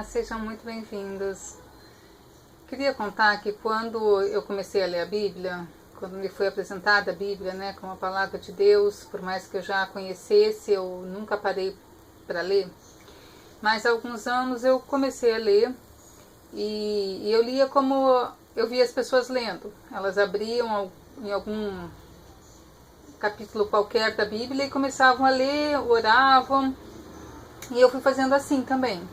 Sejam muito bem-vindos. Queria contar que quando eu comecei a ler a Bíblia, quando me foi apresentada a Bíblia, né, como a palavra de Deus, por mais que eu já a conhecesse, eu nunca parei para ler. Mas há alguns anos eu comecei a ler e eu lia como eu via as pessoas lendo. Elas abriam em algum capítulo qualquer da Bíblia e começavam a ler, oravam, e eu fui fazendo assim também.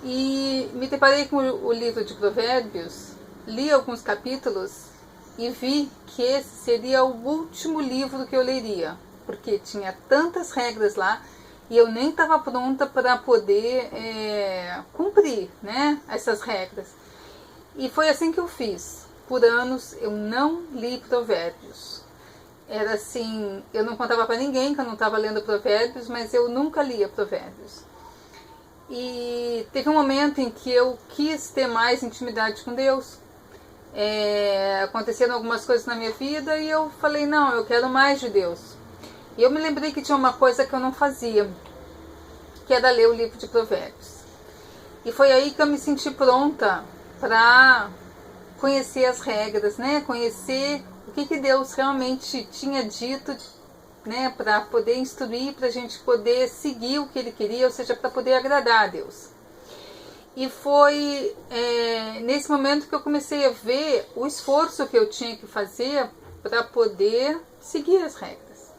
E me deparei com o livro de Provérbios, li alguns capítulos e vi que esse seria o último livro que eu leria, porque tinha tantas regras lá e eu nem estava pronta para poder cumprir, né, essas regras. E foi assim que eu fiz. Por anos eu não li Provérbios. Era assim, eu não contava para ninguém que eu não estava lendo Provérbios, mas eu nunca lia Provérbios. E teve um momento em que eu quis ter mais intimidade com Deus. Aconteceram algumas coisas na minha vida e eu falei, não, eu quero mais de Deus. E eu me lembrei que tinha uma coisa que eu não fazia, que era ler o livro de Provérbios. E foi aí que eu me senti pronta para conhecer as regras, né? Conhecer o que Deus realmente tinha dito, né, para poder instruir, para a gente poder seguir o que ele queria, ou seja, para poder agradar a Deus. E foi nesse momento que eu comecei a ver o esforço que eu tinha que fazer para poder seguir as regras.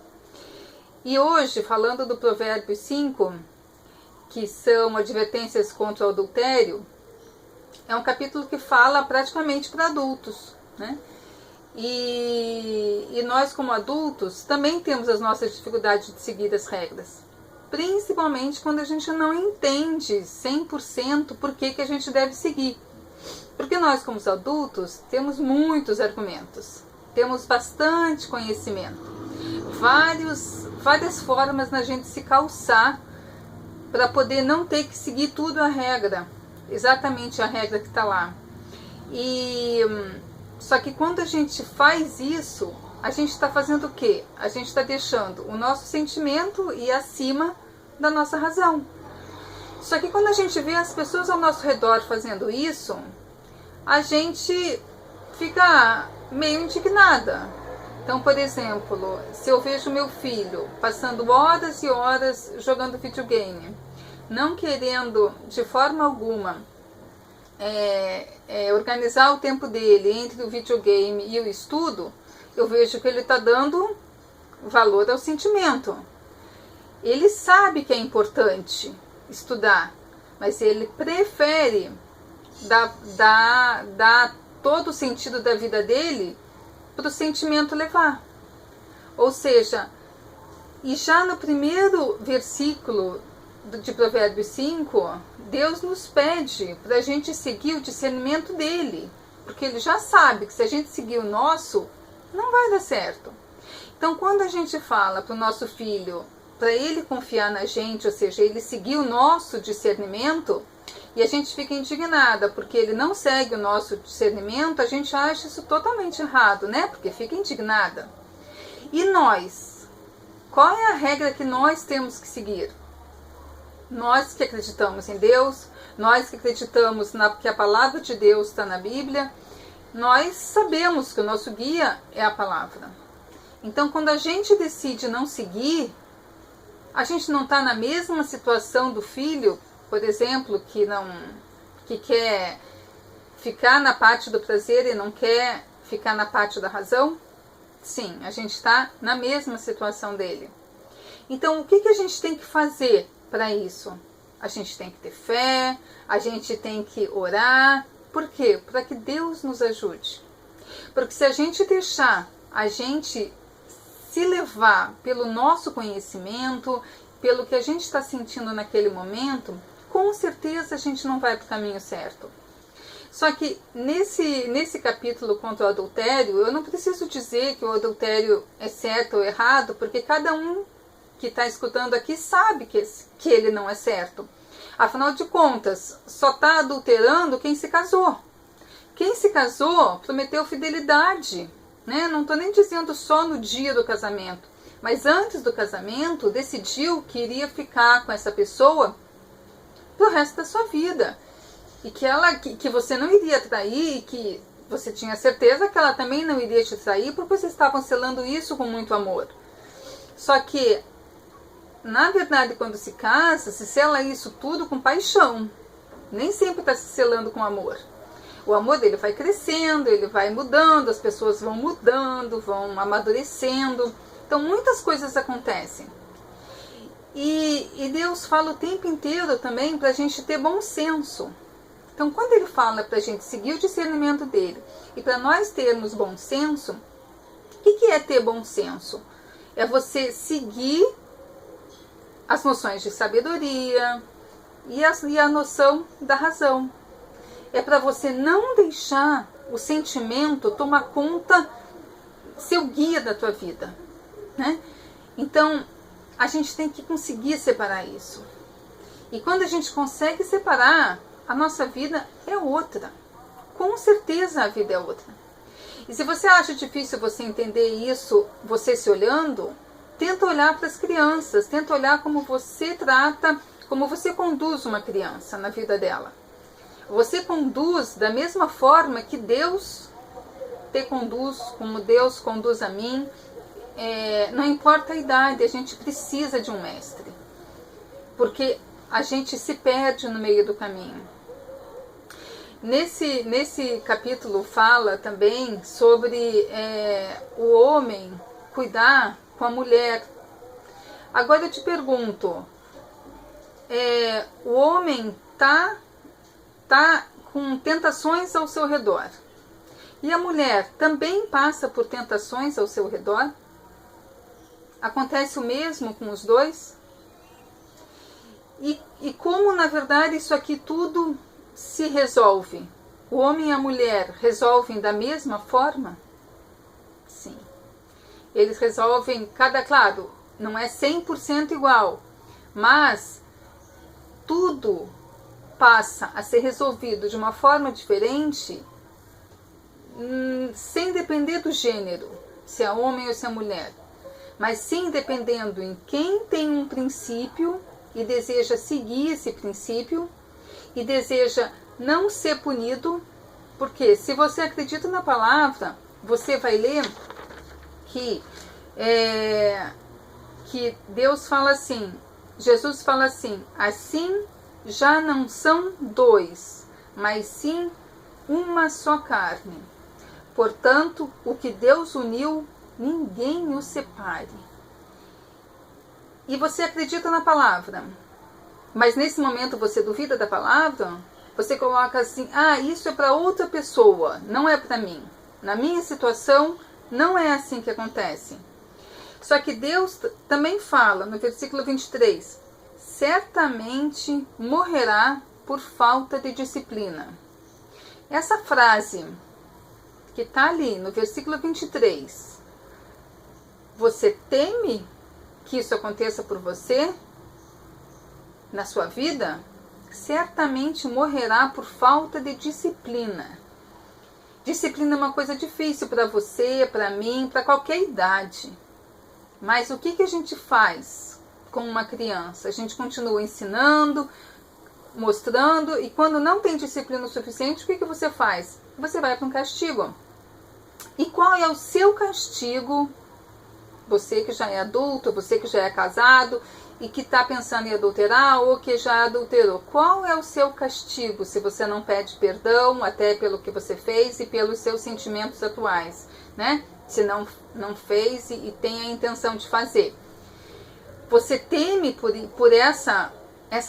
E hoje, falando do Provérbio 5, que são advertências contra o adultério, é um capítulo que fala praticamente para adultos, né? E nós, como adultos, também temos as nossas dificuldades de seguir as regras. Principalmente quando a gente não entende 100% por que a gente deve seguir. Porque nós, como adultos, temos muitos argumentos. Temos bastante conhecimento. Várias formas na gente se calçar para poder não ter que seguir tudo a regra. Exatamente a regra que está lá. Só que quando a gente faz isso, a gente está fazendo o quê? A gente está deixando o nosso sentimento ir acima da nossa razão. Só que quando a gente vê as pessoas ao nosso redor fazendo isso, a gente fica meio indignada. Então, por exemplo, se eu vejo meu filho passando horas e horas jogando videogame, não querendo de forma alguma organizar o tempo dele entre o videogame e o estudo, eu vejo que ele está dando valor ao sentimento. Ele sabe que é importante estudar, mas ele prefere dar todo o sentido da vida dele para o sentimento levar. Ou seja, e já no primeiro versículo de Provérbios 5, Deus nos pede para a gente seguir o discernimento dele, porque ele já sabe que se a gente seguir o nosso, não vai dar certo. Então, quando a gente fala para o nosso filho, para ele confiar na gente, ou seja, ele seguir o nosso discernimento, e a gente fica indignada porque ele não segue o nosso discernimento, a gente acha isso totalmente errado, né? Porque fica indignada. E nós? Qual é a regra que nós temos que seguir? Nós que acreditamos em Deus, nós que acreditamos que a palavra de Deus está na Bíblia, nós sabemos que o nosso guia é a palavra. Então, quando a gente decide não seguir, a gente não está na mesma situação do filho, por exemplo, que quer ficar na parte do prazer e não quer ficar na parte da razão? Sim, a gente está na mesma situação dele. Então, o que a gente tem que fazer para isso? A gente tem que ter fé, a gente tem que orar. Por quê? Para que Deus nos ajude. Porque se a gente deixar a gente se levar pelo nosso conhecimento, pelo que a gente está sentindo naquele momento, com certeza a gente não vai para o caminho certo. Só que nesse capítulo contra o adultério, eu não preciso dizer que o adultério é certo ou errado, porque cada um que está escutando aqui sabe que ele não é certo. Afinal de contas, só está adulterando quem se casou. Quem se casou prometeu fidelidade, né? Não estou nem dizendo só no dia do casamento, mas antes do casamento decidiu que iria ficar com essa pessoa pro resto da sua vida. E que você não iria trair, e que você tinha certeza que ela também não iria te trair, porque vocês estavam selando isso com muito amor. Só que, na verdade, quando se casa, se sela isso tudo com paixão. Nem sempre está se selando com amor. O amor dele vai crescendo, ele vai mudando, as pessoas vão mudando, vão amadurecendo. Então, muitas coisas acontecem. E Deus fala o tempo inteiro também para a gente ter bom senso. Então, quando ele fala para a gente seguir o discernimento dele e para nós termos bom senso, o que é ter bom senso? É você seguir as noções de sabedoria e a noção da razão. É para você não deixar o sentimento tomar conta, ser o guia da tua vida, né? Então, a gente tem que conseguir separar isso. E quando a gente consegue separar, a nossa vida é outra. Com certeza a vida é outra. E se você acha difícil você entender isso, você se olhando, tenta olhar para as crianças, tenta olhar como você trata, como você conduz uma criança na vida dela. Você conduz da mesma forma que Deus te conduz, como Deus conduz a mim. Não importa a idade, a gente precisa de um mestre. Porque a gente se perde no meio do caminho. Nesse capítulo fala também sobre o homem cuidar com a mulher. Agora eu te pergunto, o homem tá com tentações ao seu redor. E a mulher também passa por tentações ao seu redor? Acontece o mesmo com os dois? E como, na verdade, isso aqui tudo se resolve? O homem e a mulher resolvem da mesma forma? Sim. Eles resolvem, claro, não é 100% igual, mas tudo passa a ser resolvido de uma forma diferente, sem depender do gênero, se é homem ou se é mulher, mas sim dependendo em quem tem um princípio e deseja seguir esse princípio e deseja não ser punido, porque se você acredita na palavra, você vai ler que Deus fala assim, Jesus fala assim, assim já não são dois, mas sim uma só carne. Portanto, o que Deus uniu, ninguém o separe. E você acredita na palavra, mas nesse momento você duvida da palavra, você coloca assim, isso é para outra pessoa, não é para mim. Na minha situação, não é assim que acontece. Só que Deus também fala, no versículo 23, certamente morrerá por falta de disciplina. Essa frase que está ali no versículo 23, você teme que isso aconteça por você na sua vida? Certamente morrerá por falta de disciplina. Disciplina é uma coisa difícil para você, para mim, para qualquer idade. Mas o que a gente faz com uma criança? A gente continua ensinando, mostrando, e quando não tem disciplina o suficiente, o que você faz? Você vai para um castigo. E qual é o seu castigo? Você que já é adulto, você que já é casado e que está pensando em adulterar ou que já adulterou. Qual é o seu castigo se você não pede perdão até pelo que você fez e pelos seus sentimentos atuais, né? Se não fez e tem a intenção de fazer. Você teme por essa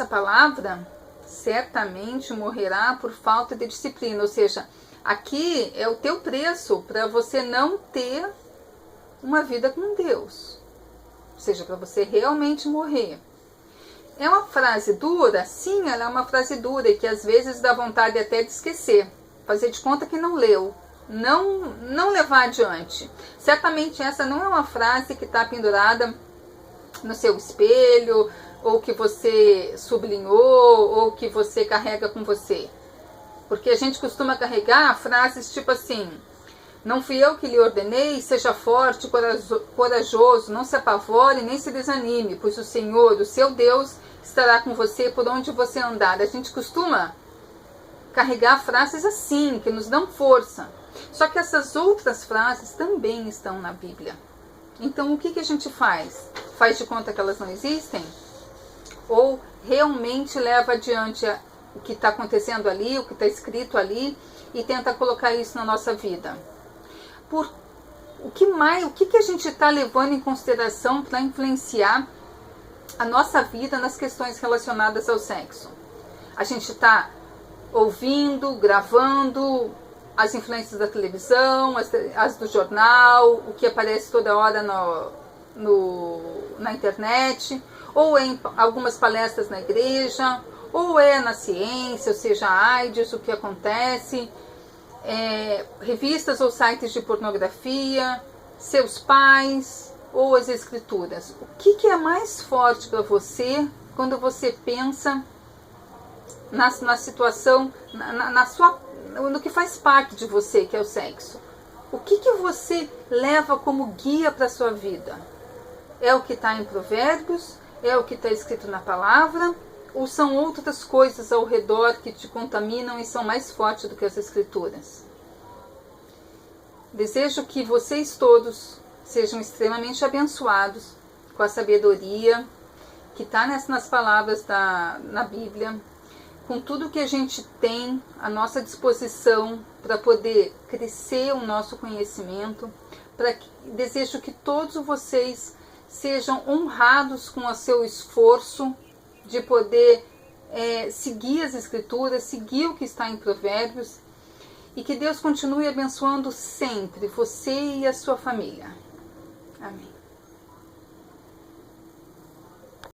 palavra? Certamente morrerá por falta de disciplina. Ou seja, aqui é o teu preço para você não ter uma vida com Deus. Ou seja, para você realmente morrer. É uma frase dura? Sim, ela é uma frase dura e que às vezes dá vontade até de esquecer. Fazer de conta que não leu. Não levar adiante. Certamente essa não é uma frase que está pendurada no seu espelho, ou que você sublinhou, ou que você carrega com você. Porque a gente costuma carregar frases tipo assim, Não fui eu que lhe ordenei? Seja forte, corajoso, não se apavore nem se desanime, pois o Senhor, o seu Deus, estará com você por onde você andar. A gente costuma carregar frases assim, que nos dão força. Só que essas outras frases também estão na Bíblia. Então o que a gente faz? Faz de conta que elas não existem? Ou realmente leva adiante o que está acontecendo ali, o que está escrito ali, e tenta colocar isso na nossa vida? O que a gente está levando em consideração para influenciar a nossa vida nas questões relacionadas ao sexo? A gente está ouvindo, gravando as influências da televisão, as do jornal, o que aparece toda hora na internet, ou em algumas palestras na igreja, ou na ciência, ou seja, a AIDS, o que acontece, revistas ou sites de pornografia, seus pais ou as escrituras. O que é mais forte para você quando você pensa na situação, no que faz parte de você, que é o sexo? O que você leva como guia para a sua vida? É o que está em Provérbios? É o que está escrito na palavra? Ou são outras coisas ao redor que te contaminam e são mais fortes do que as escrituras? Desejo que vocês todos sejam extremamente abençoados com a sabedoria que está nas palavras na Bíblia, com tudo que a gente tem à nossa disposição para poder crescer o nosso conhecimento. Desejo que todos vocês sejam honrados com o seu esforço de poder seguir as Escrituras, seguir o que está em Provérbios, e que Deus continue abençoando sempre você e a sua família. Amém.